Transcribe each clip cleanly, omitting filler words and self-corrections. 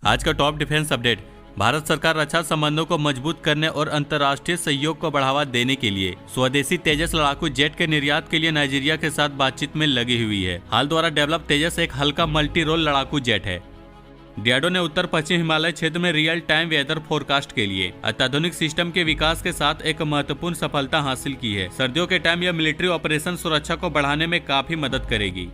आज का top defence update. Bharat सरकार रक्षा संबंधों को मजबूत करने और अंतर्राष्ट्रीय सहयोग को बढ़ावा देने के लिए स्वदेशी तेजस लड़ाकू जेट के निर्यात के लिए नाइजीरिया के साथ बातचीत में लगी हुई है। हाल द्वारा डेवलप तेजस एक हल्का मल्टी रोल लड़ाकू जेट है। डियाडो ने उत्तर पश्चिम हिमालय क्षेत्र में रियल टाइम वेदर फोरकास्ट के लिए अत्याधुनिक सिस्टम के विकास के साथ एक महत्वपूर्ण सफलता हासिल की है। सर्दियों के टाइम यह मिलिट्री ऑपरेशन सुरक्षा को बढ़ाने में काफी मदद करेगी।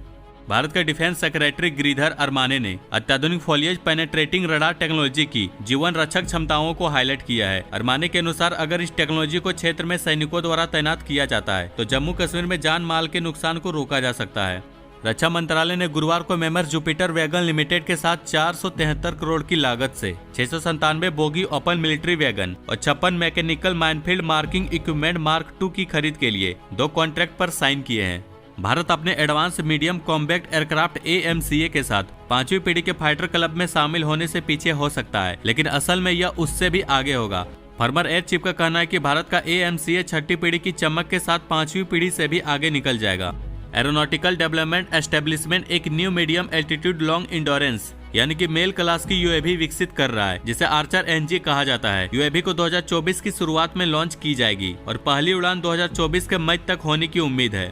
भारत के डिफेंस सेक्रेटरी गिरिधर अरमाने ने अत्याधुनिक फोलियज पेनेट्रेटिंग रडार टेक्नोलॉजी की जीवन रक्षक क्षमताओं को हाईलाइट किया है। अरमाने के अनुसार अगर इस टेक्नोलॉजी को क्षेत्र में सैनिकों द्वारा तैनात किया जाता है तो जम्मू कश्मीर में जान माल के नुकसान को रोका जा सकता है। रक्षा मंत्रालय ने गुरुवार को मेमर जुपिटर वैगन लिमिटेड के साथ 473 करोड़ की लागत से 697 बोगी ओपन मिलिट्री वैगन और 56 mechanical minefield marking equipment mark 2 की खरीद के लिए 2 कॉन्ट्रैक्ट पर साइन किए हैं। भारत अपने advance medium combat aircraft AMCA के साथ 5वीं पीढ़ी के फाइटर क्लब में शामिल होने से पीछे हो सकता है, लेकिन असल में यह उससे भी आगे होगा। फार्मर एयर चीफ का कहना है कि भारत का AMCA 6ठी पीढ़ी की चमक के साथ 5वीं पीढ़ी से भी आगे निकल जाएगा। एरोनॉटिकल डेवलपमेंट एस्टेब्लिशमेंट एक new medium altitude long endurance यानी कि मेल क्लास की UAV विकसित कर रहा है, जिसे आर्चर NG कहा जाता है। UAV को 2024 की शुरुआत में लॉन्च की जाएगी और पहली उड़ान 2024 के मई तक होने की उम्मीद है।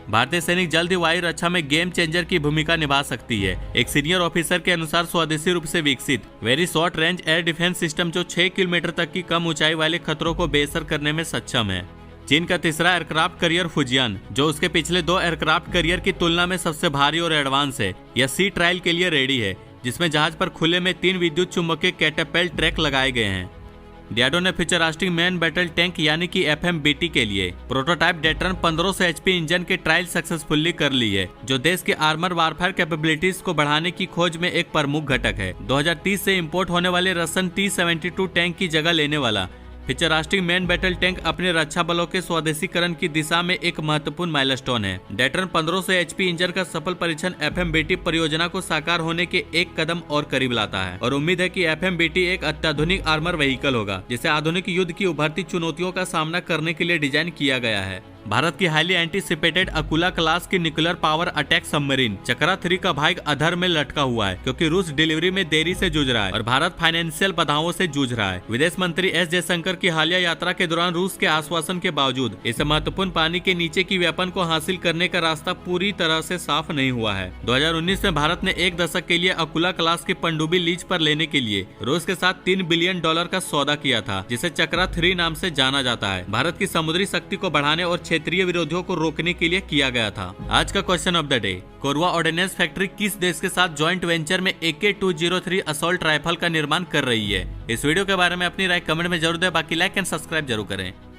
भारतीय सैनिक जल्द ही वायु रक्षा में गेम चेंजर की भूमिका निभा सकती है। एक सीनियर ऑफिसर के अनुसार स्वदेशी रूप से विकसित very short range air defence system जो 6 किलोमीटर तक की कम ऊंचाई वाले खतरों को बेअसर करने में सक्षम है। चीन का तीसरा एयरक्राफ्ट करियर फुजियान, जो उसके पिछले 2 एयरक्राफ्ट करियर की तुलना में सबसे भारी और एडवांस है, यह सी ट्रायल के लिए रेडी है, जिसमें जहाज पर खुले में 3 विद्युत चुंबकीय कैटापेल्ट ट्रैक लगाए गए हैं। डियाडो ने फ्यूचरिस्टिक मैन बैटल टैंक यानी कि FMBT के लिए प्रोटोटाइप डेट्रन 1500 HP इंजन के ट्रायल सक्सेसफुली कर ली है, जो देश के आर्मर वारफेयर कैपेबिलिटीज को बढ़ाने की खोज में एक प्रमुख घटक है। 2030 से इंपोर्ट होने वाले रसन T-72 टैंक की जगह लेने वाला फ्यूचरिस्टिक मैन बैटल टैंक अपने रक्षा बलों के स्वदेशीकरण की दिशा में एक महत्वपूर्ण माइलस्टोन है। डेट्रन 1500 HP इंजन का सफल परीक्षण FMBT परियोजना को साकार होने के एक कदम और करीब लाता है और उम्मीद है कि FMBT एक अत्याधुनिक आर्मर व्हीकल होगा, जिसे आधुनिक युद्ध की उभरती चुनौतियों का सामना करने के लिए डिजाइन किया गया है। भारत की हाईली एंटीसिपेटेड अकुला क्लास की न्यूक्लियर पावर अटैक सबमरीन चक्रा 3 का भाग अधर में लटका हुआ है, क्योंकि रूस डिलीवरी में देरी से जूझ रहा है और भारत फाइनेंशियल बाधाओं से जूझ रहा है। विदेश मंत्री S जयशंकर की हालिया यात्रा के दौरान रूस के आश्वासन के बावजूद इस महत्वपूर्ण पानी के नीचे की वेपन को हासिल करने का रास्ता पूरी तरह से साफ नहीं हुआ है। 2019 में भारत ने 1 दशक के लिए अकुला क्लास की पनडुब्बी लीज पर लेने के लिए रूस के साथ $3 बिलियन का सौदा किया था, जिसे चक्रा 3 नाम से जाना जाता है। भारत की समुद्री शक्ति को बढ़ाने और क्षेत्रीय विरोधियों को रोकने के लिए किया गया था। आज का question of the day, Korwa ordnance factory किस देश के साथ जॉइंट वेंचर में AK-203 असॉल्ट राइफल का निर्माण कर रही है? इस वीडियो के बारे में अपनी राय कमेंट में जरूर दें। बाकी लाइक एंड सब्सक्राइब जरूर करें।